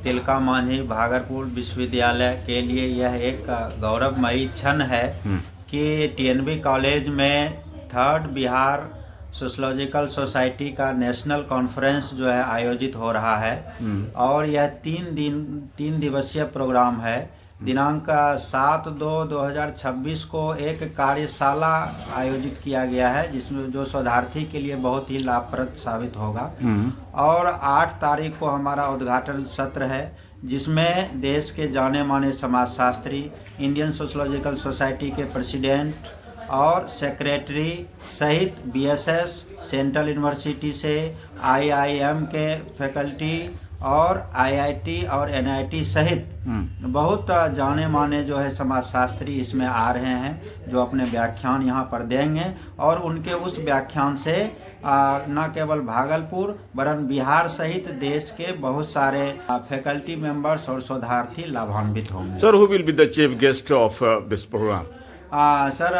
तिलका मांझी भागलपुर विश्वविद्यालय के लिए यह एक गौरवमयी क्षण है कि टीएनबी कॉलेज में 3rd बिहार सोशलॉजिकल सोसाइटी का नेशनल कॉन्फ्रेंस जो है आयोजित हो रहा है। और यह 3 दिवसीय प्रोग्राम है। दिनांक 7/2/2026 को एक कार्यशाला आयोजित किया गया है जिसमें जो शोधार्थी के लिए बहुत ही लाभप्रद साबित होगा। और 8 तारीख को हमारा उद्घाटन सत्र है जिसमें देश के जाने माने समाजशास्त्री, इंडियन सोशलॉजिकल सोसाइटी के प्रेसिडेंट और सेक्रेटरी सहित बीएसएस, सेंट्रल यूनिवर्सिटी से, आईआईएम के फैकल्टी और आईआईटी और एनआईटी सहित बहुत जाने माने जो है समाजशास्त्री इसमें आ रहे हैं जो अपने व्याख्यान यहाँ पर देंगे। और उनके उस व्याख्यान से न केवल भागलपुर वरन बिहार सहित देश के बहुत सारे फैकल्टी मेंबर्स और शोधार्थी लाभान्वित होंगे। Sir, who will be the chief guest of this programme? Sir,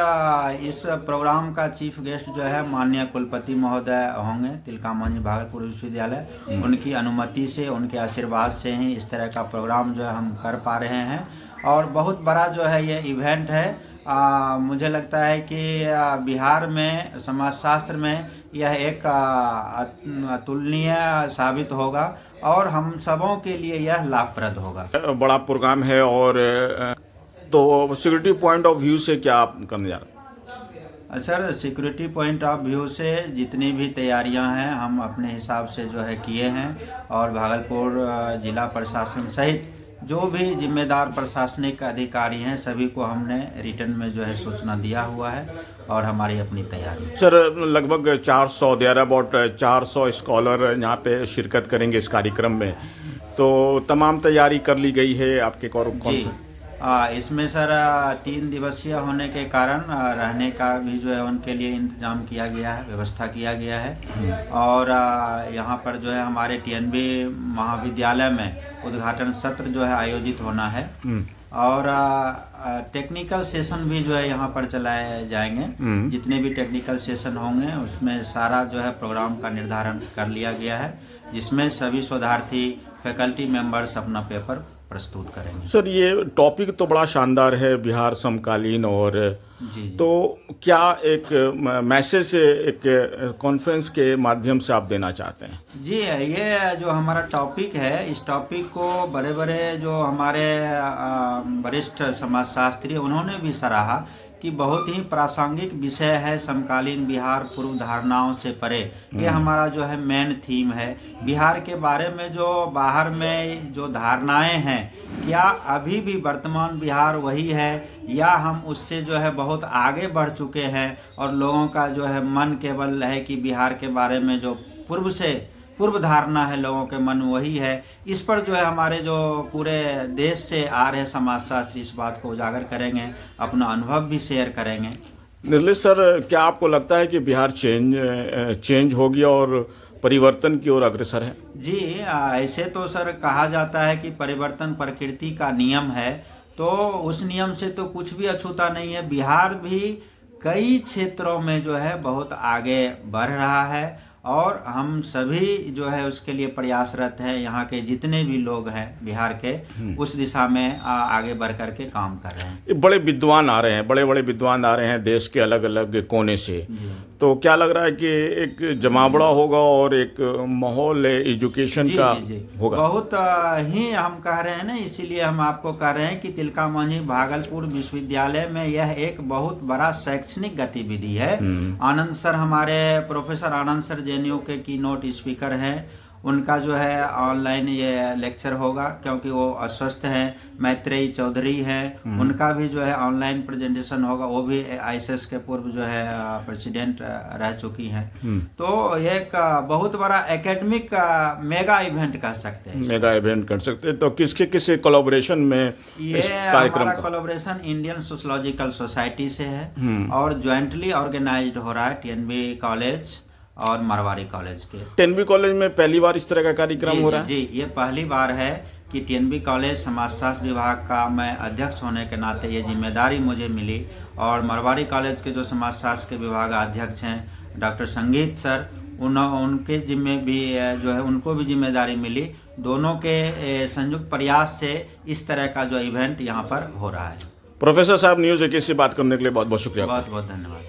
इस प्रोग्राम का चीफ गेस्ट जो है माननीय कुलपति महोदय होंगे तिलका मांझी भागलपुर विश्वविद्यालय। उनकी अनुमति से, उनके आशीर्वाद से ही इस तरह का प्रोग्राम जो है हम कर पा रहे हैं। और बहुत बड़ा जो है ये इवेंट है। मुझे लगता है कि बिहार में समाजशास्त्र में यह एक अतुलनीय साबित होगा और हम सबों के लिए यह लाभप्रद होगा। बड़ा प्रोग्राम है। और तो सिक्योरिटी पॉइंट ऑफ व्यू से क्या आप करने जा रहे हैं? Sir, security point of view से जितनी भी तैयारियां हैं हम अपने हिसाब से जो है किए हैं। और भागलपुर जिला प्रशासन सहित जो भी जिम्मेदार प्रशासनिक अधिकारी हैं सभी को हमने रिटर्न में जो है सूचना दिया हुआ है और हमारी अपनी तैयारी। सर, लगभग 400 देयर अबाउट 400 स्कॉलर यहाँ पे शिरकत करेंगे इस कार्यक्रम में, तो तमाम तैयारी कर ली गई है आपके कॉन्फ्रेंस? इसमें सर 3 दिवसीय होने के कारण रहने का भी जो है उनके लिए इंतजाम किया गया है, व्यवस्था किया गया है। और यहाँ पर जो है हमारे टीएनबी महाविद्यालय में उद्घाटन सत्र जो है आयोजित होना है। और टेक्निकल सेशन भी जो है यहाँ पर चलाए जाएंगे। जितने भी टेक्निकल सेशन होंगे उसमें सारा जो है प्रोग्राम का निर्धारण कर लिया गया है जिसमें सभी शोधार्थी फैकल्टी मेंबर्स अपना पेपर प्रस्तुत करेंगे। सर, ये टॉपिक तो बड़ा शानदार है, बिहार समकालीन। और जी। तो क्या एक मैसेज एक कॉन्फ्रेंस के माध्यम से आप देना चाहते हैं? जी, ये जो हमारा टॉपिक है इस टॉपिक को बड़े बड़े जो हमारे वरिष्ठ समाजशास्त्री उन्होंने भी सराहा कि बहुत ही प्रासंगिक विषय है। समकालीन बिहार पूर्व धारणाओं से परे, ये हमारा जो है मेन थीम है। बिहार के बारे में जो बाहर में जो धारणाएं हैं, क्या अभी भी वर्तमान बिहार वही है या हम उससे जो है बहुत आगे बढ़ चुके हैं और लोगों का जो है मन केवल है कि बिहार के बारे में जो पूर्व धारणा है लोगों के मन वही है। इस पर जो है हमारे जो पूरे देश से आ रहे समाजशास्त्री इस बात को उजागर करेंगे, अपना अनुभव भी शेयर करेंगे। निर्लेश सर, क्या आपको लगता है कि बिहार चेंज हो गया और परिवर्तन की ओर अग्रसर है? जी, ऐसे तो सर कहा जाता है कि परिवर्तन प्रकृति का नियम है, तो उस नियम से तो कुछ भी अछूता नहीं है। बिहार भी कई क्षेत्रों में जो है बहुत आगे बढ़ रहा है और हम सभी जो है उसके लिए प्रयासरत हैं। यहाँ के जितने भी लोग हैं बिहार के उस दिशा में आगे बढ़ कर के काम कर रहे हैं। बड़े विद्वान आ रहे हैं, बड़े बड़े विद्वान आ रहे हैं देश के अलग अलग कोने से। तो क्या लग रहा है कि एक जमावड़ा होगा और एक माहौल एजुकेशन का होगा? बहुत ही हम कह रहे हैं ना, इसीलिए हम आपको कह रहे हैं कि तिलका मांझी भागलपुर विश्वविद्यालय में यह एक बहुत बड़ा शैक्षणिक गतिविधि है। आनंद सर, हमारे प्रोफेसर आनंद सर जेएनयू के कीनोट स्पीकर हैं। उनका जो है ऑनलाइन ये लेक्चर होगा क्योंकि वो अस्वस्थ हैं। मैत्रेयी चौधरी हैं, उनका भी जो है ऑनलाइन प्रेजेंटेशन होगा। वो भी आईएसएस के पूर्व जो है प्रेसिडेंट रह चुकी हैं। तो ये एक बहुत बड़ा एकेडमिक मेगा इवेंट कह सकते हैं। मेगा इवेंट कर सकते हैं। तो किसके कोलैबोरेशन में ये हमारा कोलैबोरेशन इंडियन सोशलॉजिकल सोसाइटी से है और ज्वाइंटली ऑर्गेनाइज्ड हो रहा है टीएनबी कॉलेज और मारवाड़ी कॉलेज के। टीएनबी कॉलेज में पहली बार इस तरह का कार्यक्रम हो रहा है? जी, ये पहली बार है कि टीएनबी कॉलेज समाजशास्त्र विभाग का मैं अध्यक्ष होने के नाते ये जिम्मेदारी मुझे मिली। और मारवाड़ी कॉलेज के जो समाजशास्त्र के विभाग अध्यक्ष हैं डॉक्टर संगीत सर, उनके जिम्मे भी जो है उनको भी जिम्मेदारी मिली। दोनों के संयुक्त प्रयास से इस तरह का जो इवेंट यहाँ पर हो रहा है। प्रोफेसर साहब, न्यूज़ 21 से बात करने के लिए बहुत बहुत शुक्रिया। बहुत बहुत धन्यवाद।